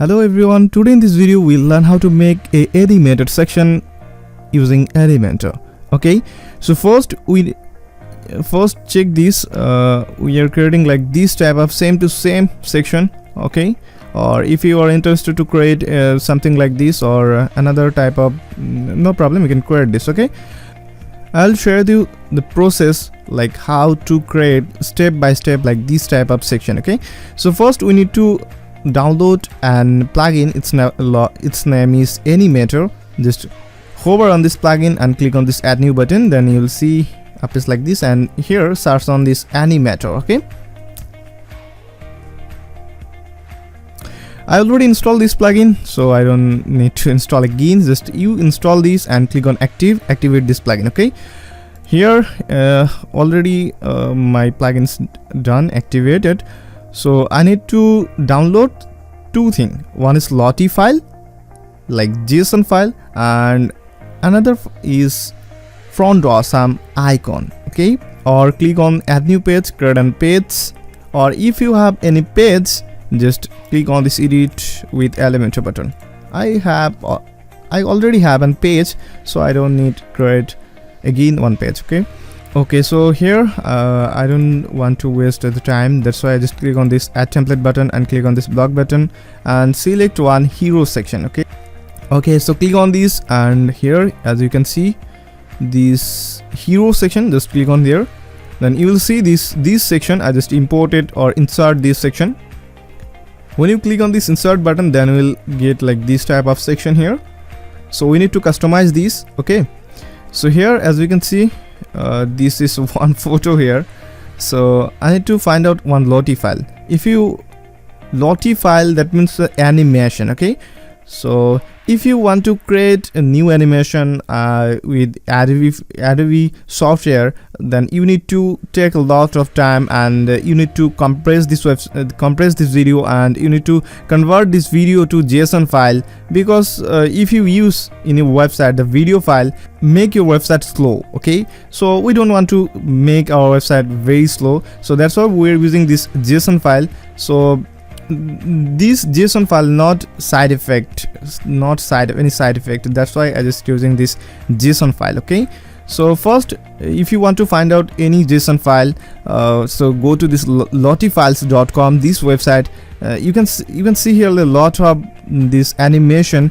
Hello everyone, today in this video we'll learn how to make a animated section using Elementor. Okay, so first check this. We are creating like this type of same to same section. Okay, or if you are interested to create something like this or another type of, no problem, you can create this. Okay, I'll share you the process like how to create step by step like this type of section. Okay, so first we need to download an plugin. Its name is Animator. Just hover on this plugin and click on this add new button, then you will see a page like this, and here search on this Animator. Okay, I already installed this plugin, so I don't need to install again. Just you install this and click on activate this plugin. Okay, here already my plugin's done, activated. So I need to download two things. One is Lottie file, like JSON file, and another is front awesome icon. Okay, or click on add new page, create a page, or if you have any page, just click on this edit with Elementor button. I already have a page, so I don't need to create again one page. Okay, so here I don't want to waste the time, that's why I just click on this add template button and click on this block button and select one hero section. Okay, so click on this, and here as you can see this hero section, just click on there, then you will see this section. I just imported or insert this section. When you click on this insert button, then we'll get like this type of section here. So we need to customize this. Okay, so here as you can see, this is one photo here, so I need to find out one Lottie file. If you Lottie file, that means the animation. Okay, so if you want to create a new animation with Adobe software, then you need to take a lot of time, and you need to compress this video, and you need to convert this video to JSON file, because if you use in your website the video file, make your website slow. Okay, so we don't want to make our website very slow, so that's why we're using this JSON file. So this JSON file not any side effect, that's why I just using this JSON file. Okay, so first if you want to find out any JSON file, so go to this lottiefiles.com, this website. You can see here a lot of this animation,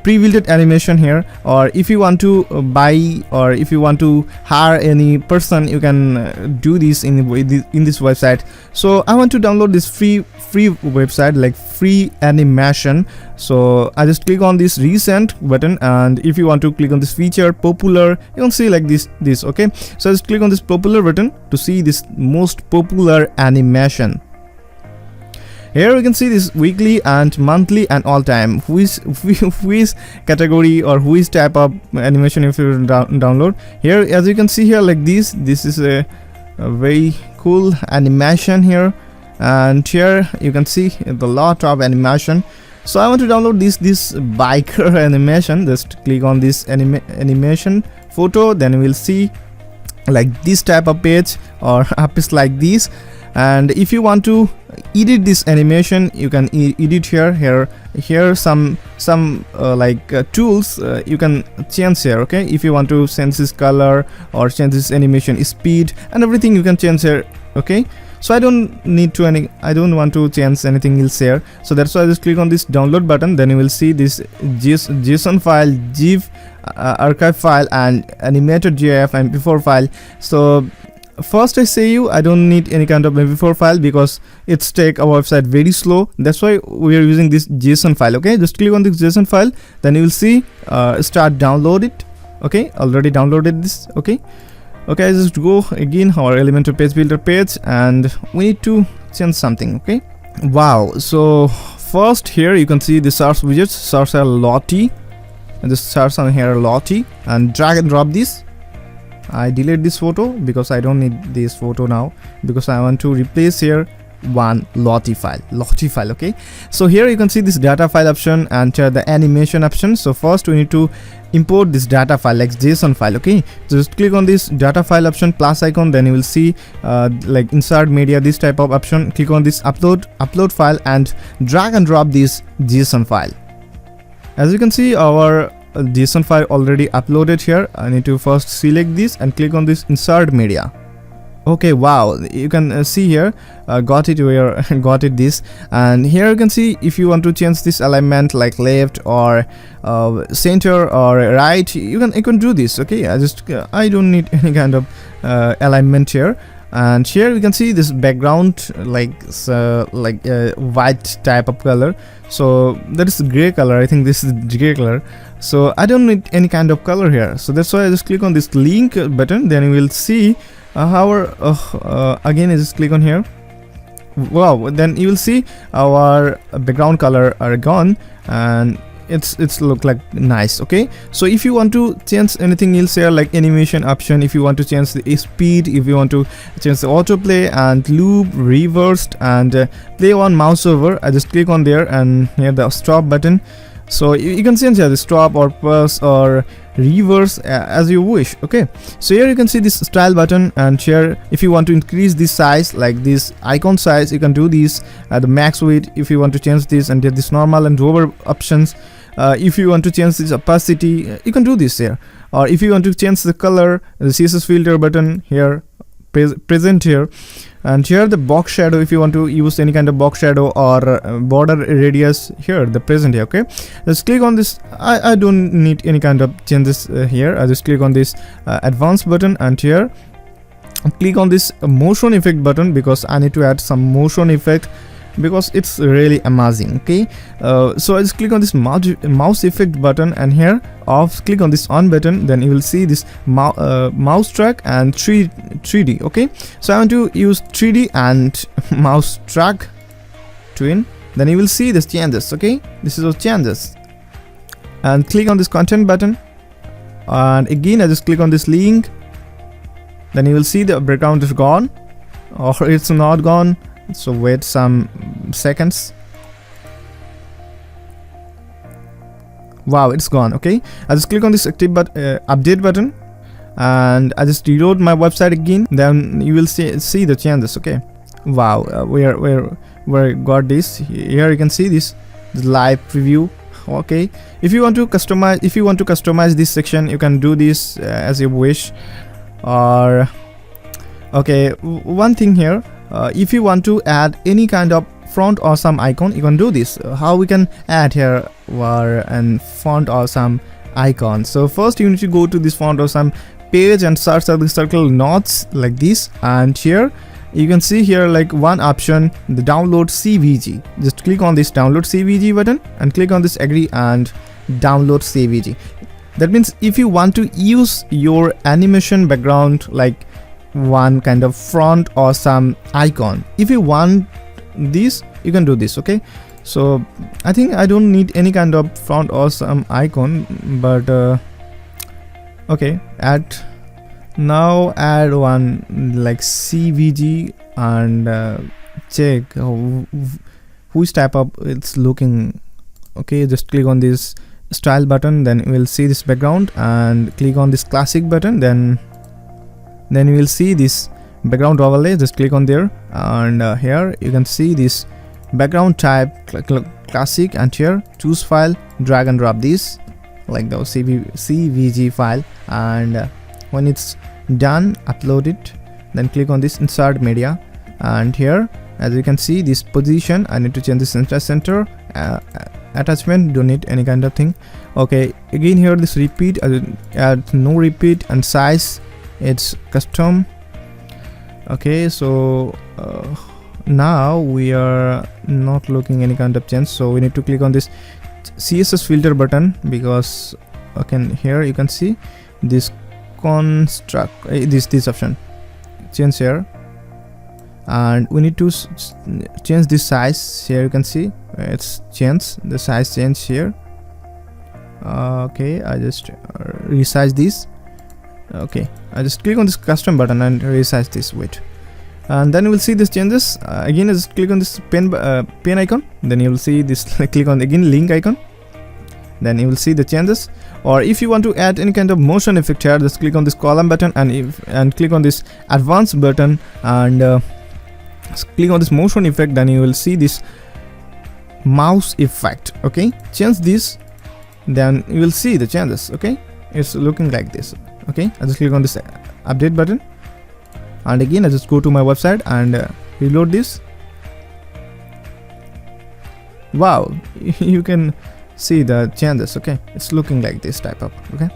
pre-built animation here, or if you want to buy or if you want to hire any person, you can do this in this website. So I want to download this free website like free animation, so I just click on this recent button, and if you want to click on this feature popular, you can see like this. Okay, so just click on this popular button to see this most popular animation. Here we can see this weekly and monthly and all time, who is category or who is type of animation. If you download here, as you can see here like this is a very cool animation here, and here you can see the lot of animation. So I want to download this biker animation. Just click on this animation photo, then we'll see like this type of page or a page like this. And if you want to edit this animation, you can edit here some tools you can change here. Okay, if you want to change this color or change this animation speed and everything, you can change here. Okay, so I don't want to change anything else here, so that's why I just click on this download button, then you will see this JSON file, GIF, archive file, and animated GIF and MP4 file. So first I say I don't need any kind of MP4 file because it's take our website very slow, that's why we are using this JSON file. Okay, just click on this JSON file, then you will see start download it. Okay, already downloaded this. Okay, I just go again our Elementor page builder page, and we need to change something. Okay, wow, so first here you can see the search widgets, search a Lottie, and just search on here Lottie and drag and drop this. I delete this photo because I don't need this photo now, because I want to replace here one lottie file. Okay, so here you can see this data file option and the animation option. So first we need to import this data file like JSON file. Okay, so just click on this data file option plus icon, then you will see like insert media, this type of option. Click on this upload file and drag and drop this JSON file. As you can see, our JSON file already uploaded here. I need to first select this and click on this insert media. Okay, wow, you can see here got it this, and here you can see if you want to change this alignment like left or center or right, you can do this. Okay, I don't need any kind of alignment here. And here we can see this background like white type of color, so that is gray color. I think this is gray color, so I don't need any kind of color here. So that's why I just click on this link button, then you will see again I just click on here. Wow, then you will see our background color are gone and it's look like nice. Okay, so if you want to change anything else here like animation option, if you want to change the speed, if you want to change the autoplay and loop, reversed and play on mouse over, I just click on there and here the stop button. So you can change here the stop or pause or reverse as you wish. Okay, so here you can see this style button, and here if you want to increase this size like this icon size, you can do this at the max width. If you want to change this and get this normal and hover options, if you want to change this opacity, you can do this here. Or if you want to change the color, the CSS filter button here present here. And here the box shadow, if you want to use any kind of box shadow or border radius, here the present here. Okay, just click on this. I don't need any kind of changes here. I just click on this advanced button, and here click on this motion effect button because I need to add some motion effect because it's really amazing. Okay, so I just click on this mouse effect button, and here click on this on button, then you will see this mouse track and 3D. Okay, so I want to use 3D and mouse track twin, then you will see this changes. Okay, this is those changes, and click on this content button, and again I just click on this link, then you will see the background is gone or it's not gone. So wait some seconds. Wow, it's gone. Okay, I just click on this update button, and I just reload my website again, then you will see the changes. Okay, wow, where got this here, you can see this live preview. Okay, if you want to customize this section, you can do this as you wish. Or okay, one thing here, if you want to add any kind of font or some icon, you can do this. How we can add here and font or some icon? So first you need to go to this font or some page and search the circle knots like this, and here you can see here like one option, the download CVG. Just click on this download CVG button and click on this agree and download CVG. That means if you want to use your animation background like one kind of font or some icon, if you want this, you can do this. Okay, so I think I don't need any kind of font or some icon, but okay, add one like CVG and check which type of it's looking. Okay, just click on this style button, then you will see this background, and click on this classic button, then you will see this background overlay. Just click on there, and here you can see this background type classic, and here choose file, drag and drop this like the CVG file, and when it's done, upload it, then click on this insert media, and here as you can see this position, I need to change this center attachment, don't need any kind of thing. Okay, again here this repeat, add no repeat, and size it's custom. Okay, so now we are not looking any kind of change, so we need to click on this CSS filter button, because okay, here you can see this construct this option change here, and we need to change this size. Here you can see it's changed, the size change here. Okay, I just resize this. Okay, I just click on this custom button and resize this. Wait, and then you will see these changes. Again, just click on this pen icon, then you will see this click on again link icon, then you will see the changes. Or if you want to add any kind of motion effect here, just click on this column button and click on this advanced button and click on this motion effect, then you will see this mouse effect. Okay, change this, then you will see the changes. Okay, it's looking like this. Okay, I just click on this update button, and again I just go to my website and reload this. Wow, you can see the changes. Okay, it's looking like this type of. Okay,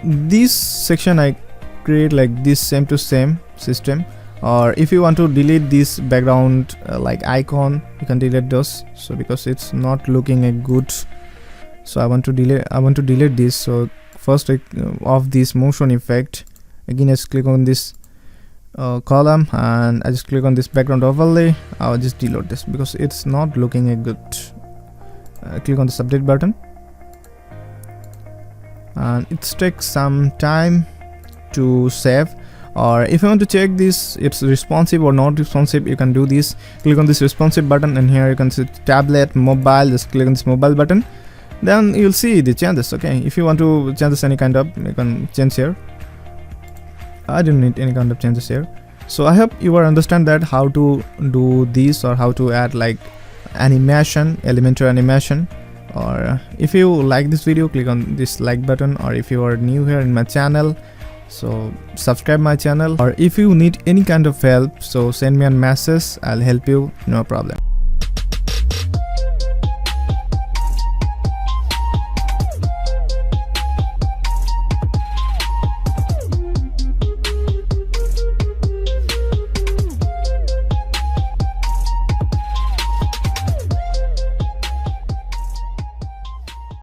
this section I create like this same to same system. Or if you want to delete this background like icon, you can delete those. So because it's not looking a good, so I want to delete this. So first off this motion effect, again I just click on this column and I just click on this background overlay. I'll just delete this because it's not looking a good. Click on the update button, and it takes some time to save. Or if you want to check this it's responsive or not responsive, you can do this. Click on this responsive button, and here you can see tablet, mobile. Just click on this mobile button, then you'll see the changes. Okay, if you want to change any kind of, you can change here. I don't need any kind of changes here. So I hope you will understand that how to do this, or how to add like animation, Elementor animation. Or if you like this video, click on this like button. Or if you are new here in my channel, so subscribe my channel. Or if you need any kind of help, so send me a message, I'll help you, no problem.